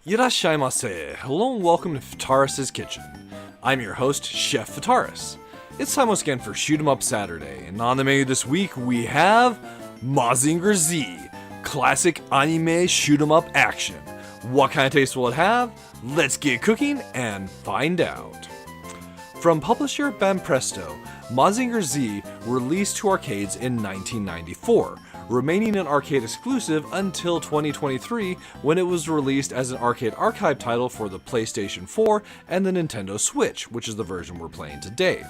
Irashaimase. Hello and welcome to Fataris' Kitchen. I'm your host, Chef Fataris. It's time once again for Shoot 'em Up Saturday, and on the menu this week we have Mazinger Z, classic anime shoot 'em up action. What kind of taste will it have? Let's get cooking and find out. From publisher Banpresto, Mazinger Z released to arcades in 1994, remaining an arcade exclusive until 2023 when it was released as an arcade archive title for the PlayStation 4 and the Nintendo Switch, which is the version we're playing today.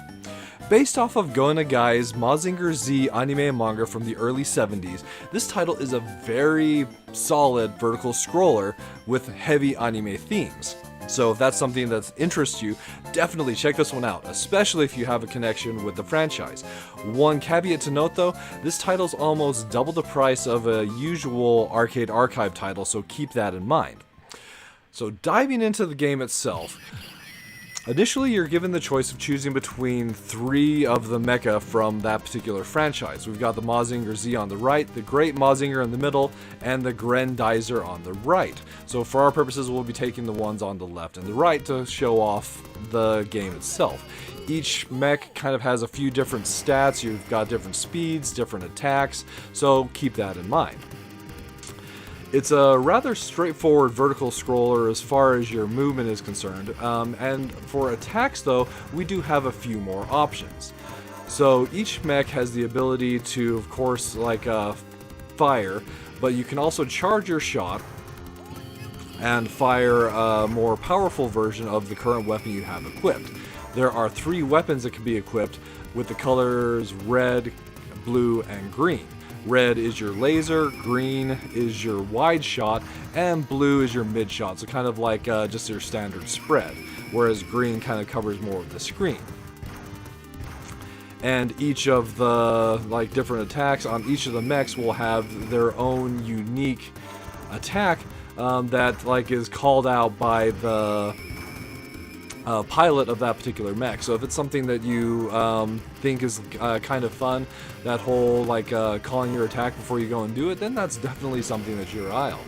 Based off of Go Nagai's Mazinger Z anime and manga from the early 70s, this title is a very solid vertical scroller with heavy anime themes. So if that's something that interests you, definitely check this one out, especially if you have a connection with the franchise. One caveat to note though, this title's almost double the price of a usual arcade archive title, so keep that in mind. So diving into the game itself, initially you're given the choice of choosing between three of the mecha from that particular franchise. We've got the Mazinger Z on the right, the Great Mazinger in the middle, and the Grendizer on the right. So for our purposes, we'll be taking the ones on the left and the right to show off the game itself. Each mech kind of has a few different stats. You've got different speeds, different attacks, so keep that in mind. It's a rather straightforward vertical scroller as far as your movement is concerned, and for attacks though, we do have a few more options. So each mech has the ability to, of course, fire, but you can also charge your shot and fire a more powerful version of the current weapon you have equipped. There are three weapons that can be equipped with the colors red, blue, and green. Red is your laser, green is your wide shot, and blue is your mid shot, so kind of like just your standard spread, whereas green kind of covers more of the screen. And each of the different attacks on each of the mechs will have their own unique attack that is called out by the pilot of that particular mech. So if it's something that you think is kind of fun, that whole calling your attack before you go and do it, then that's definitely something that's your aisle.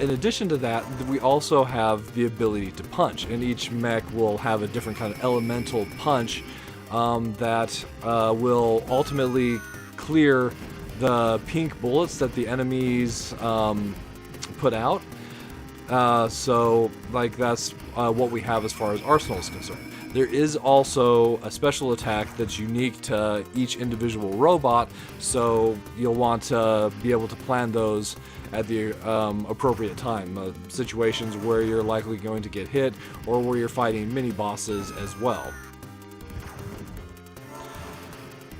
In addition to that, we also have the ability to punch, and each mech will have a different kind of elemental punch that will ultimately clear the pink bullets that the enemies put out. So that's what we have as far as arsenal is concerned. There is also a special attack that's unique to each individual robot, so you'll want to be able to plan those at the appropriate time. Situations where you're likely going to get hit or where you're fighting mini bosses as well.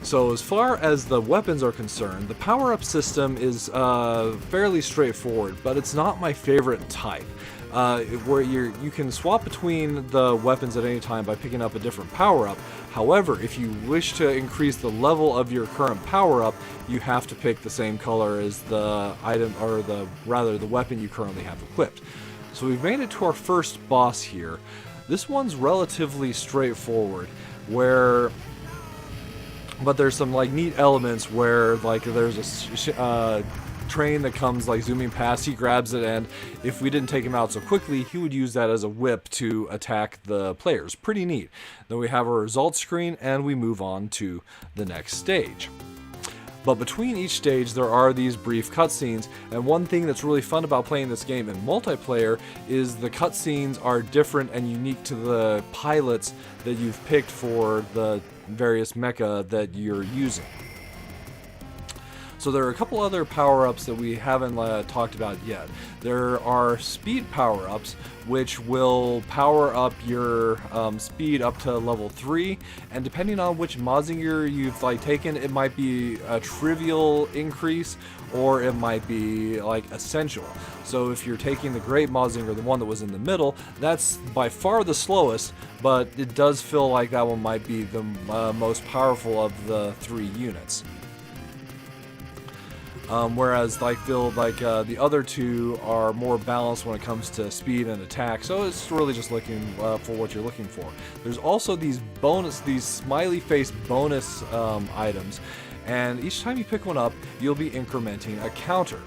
So as far as the weapons are concerned, the power-up system is fairly straightforward, but it's not my favorite type. Where you can swap between the weapons at any time by picking up a different power-up. However, if you wish to increase the level of your current power-up, you have to pick the same color as the item, or the weapon you currently have equipped. So we've made it to our first boss here. This one's relatively straightforward, but there's some neat elements where there's a train that comes zooming past. He grabs it, and if we didn't take him out so quickly, he would use that as a whip to attack the players. Pretty neat. Then we have our results screen, and we move on to the next stage. But between each stage, there are these brief cutscenes, and one thing that's really fun about playing this game in multiplayer is the cutscenes are different and unique to the pilots that you've picked for the various mecha that you're using. So there are a couple other power-ups that we haven't talked about yet. There are speed power-ups, which will power up your speed up to level 3, and depending on which Mazinger you've taken, it might be a trivial increase, or it might be essential. So if you're taking the Great Mazinger, the one that was in the middle, that's by far the slowest, but it does feel like that one might be the most powerful of the three units. Whereas I feel the other two are more balanced when it comes to speed and attack, so it's really just looking for what you're looking for. There's also these smiley face bonus items, and each time you pick one up, you'll be incrementing a counter.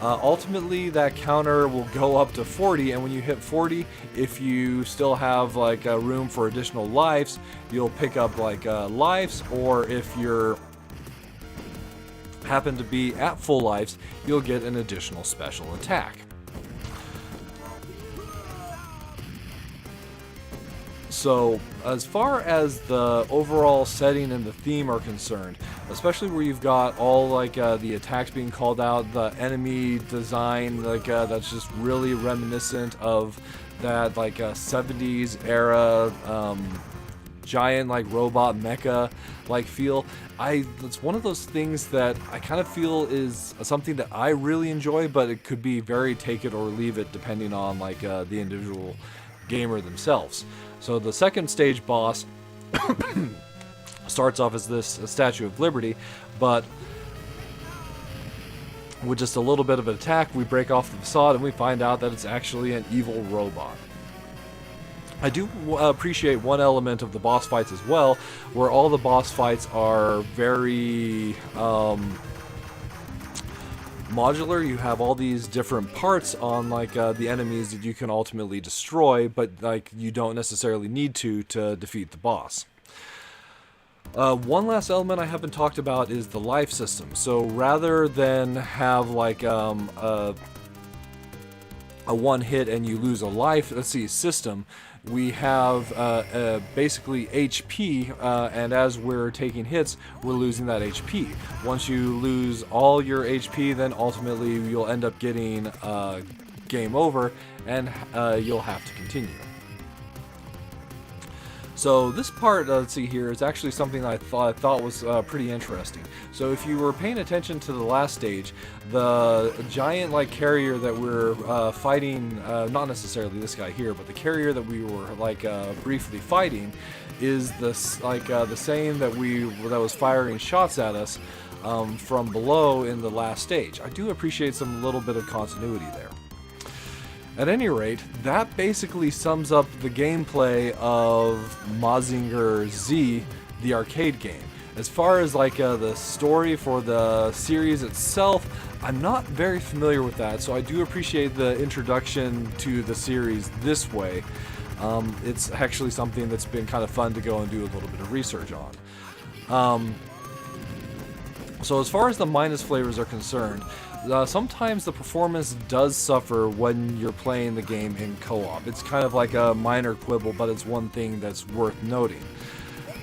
Ultimately, that counter will go up to 40, and when you hit 40, if you still have like room for additional lives, you'll pick up like lives, or if you're happen to be at full lives, you'll get an additional special attack. So, as far as the overall setting and the theme are concerned, especially where you've got all like the attacks being called out, the enemy design like that's just really reminiscent of that like 70s era giant like robot mecha like feel. It's one of those things that I kind of feel is something that I really enjoy, but it could be very take it or leave it depending on like the individual gamer themselves. So the second stage boss starts off as this Statue of Liberty, but with just a little bit of an attack, we break off the facade and we find out that it's actually an evil robot. I do appreciate one element of the boss fights as well, where all the boss fights are very modular. You have all these different parts on like the enemies that you can ultimately destroy, but like you don't necessarily need to defeat the boss. One last element I haven't talked about is the life system. So rather than have like a one hit and you lose a life, let's see, system, we have basically HP, and as we're taking hits, we're losing that HP. Once you lose all your HP, then ultimately you'll end up getting game over, and you'll have to continue. So this part, let's see here, is actually something I thought was pretty interesting. So if you were paying attention to the last stage, the giant like carrier that we're fighting, not necessarily this guy here, but the carrier that we were like briefly fighting, is this like the same that was firing shots at us from below in the last stage. I do appreciate some little bit of continuity there. At any rate, that basically sums up the gameplay of Mazinger Z, the arcade game. As far as like the story for the series itself, I'm not very familiar with that, so I do appreciate the introduction to the series this way. It's actually something that's been kind of fun to go and do a little bit of research on. So as far as the minus flavors are concerned, sometimes the performance does suffer when you're playing the game in co-op. It's kind of like a minor quibble, but it's one thing that's worth noting.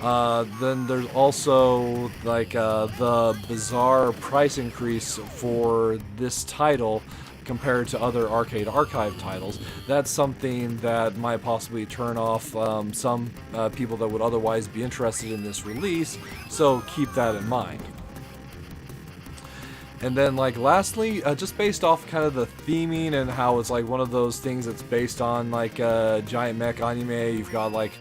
Then there's also like the bizarre price increase for this title compared to other Arcade Archive titles. That's something that might possibly turn off some people that would otherwise be interested in this release, so keep that in mind. And then, like, lastly, just based off kind of the theming and how it's like one of those things that's based on like giant mech anime. You've got like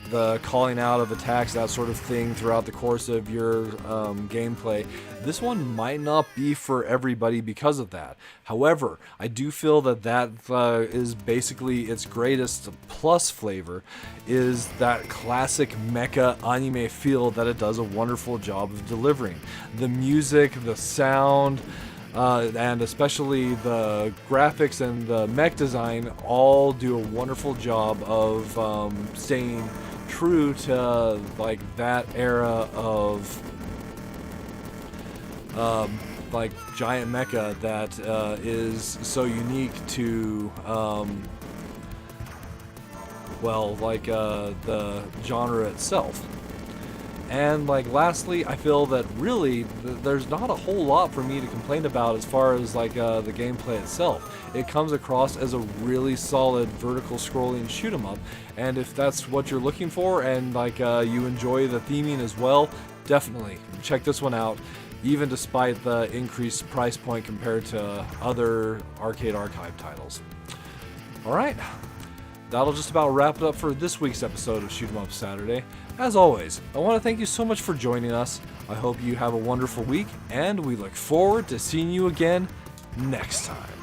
the calling out of attacks, that sort of thing throughout the course of your gameplay. This one might not be for everybody because of that. However, I do feel that is basically its greatest plus flavor, is that classic mecha anime feel that it does a wonderful job of delivering. The music, the sound, and especially the graphics and the mech design all do a wonderful job of staying true to like that era of like giant mecha that is so unique to well, like the genre itself. And like lastly, I feel that really there's not a whole lot for me to complain about as far as like the gameplay itself. It comes across as a really solid vertical scrolling shoot 'em up, and if that's what you're looking for and like you enjoy the theming as well, definitely check this one out, even despite the increased price point compared to other Arcade Archive titles. Alright, that'll just about wrap it up for this week's episode of Shoot 'em Up Saturday. As always, I want to thank you so much for joining us. I hope you have a wonderful week, and we look forward to seeing you again next time.